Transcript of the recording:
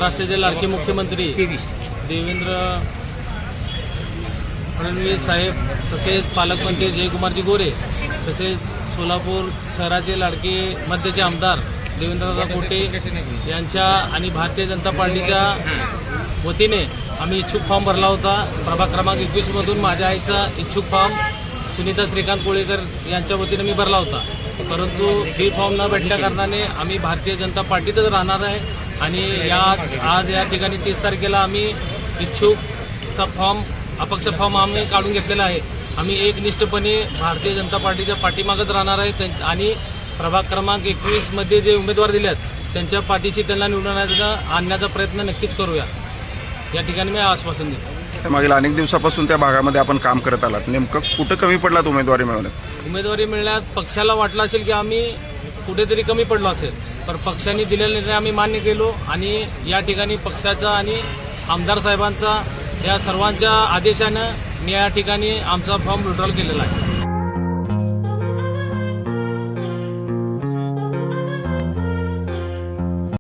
महाराष्ट्राचे लाडके मुख्यमंत्री देवेंद्र फडणवीस साहेब, तसेच पालकमंत्री जयकुमारजी गोरे, तसेच सोलापूर शहराचे लाडके मध्यचे आमदार देवेंद्रदादा कोटे यांच्या आणि भारतीय जनता पार्टीच्या वतीने आम्ही इच्छुक फॉर्म भरला होता। प्रभाग क्रमांक 21 मधून माझ्या आईचा इच्छुक फॉर्म सुनीता श्रीकांत कोळेकर यांच्या वतीने मी भरला होता, परंतु ही फॉर्म न भेटल्या कारणाने आम्ही भारतीय जनता पार्टीतच राहणार आहे आणि आज या ठिकाणी 30 तारखेला आम्ही इच्छुकचा फॉर्म अपक्ष फॉर्म आम्ही काढून घेतलेला आहे। आम्ही एकनिष्ठपणे भारतीय जनता पार्टीच्या पाठीमागच राहणार आहे आणि प्रभाग क्रमांक 21 मध्ये जे उमेदवार दिलेत त्यांच्या पाठीशी त्यांना निवडून आणण्याचा प्रयत्न नक्कीच करूया, या ठिकाणी मी आश्वासन देतो। मागील अनेक दिवसापासून त्या भागामध्ये आपण काम करत आलात, नेमकं कुठं कमी पडलात उमेदवारी मिळवण्यात? उमेदवारी मिळण्यात पक्षाला वाटलं असेल की आम्ही कुठेतरी कमी पडलो असेल, पण पक्षाने दिलेला निर्णय आम्ही मान्य केलो आणि या ठिकाणी पक्षाचा आणि आमदार साहेबांचा या सर्वांच्या आदेशानं मी या ठिकाणी आमचा फॉर्म विड्रॉल केलेला आहे।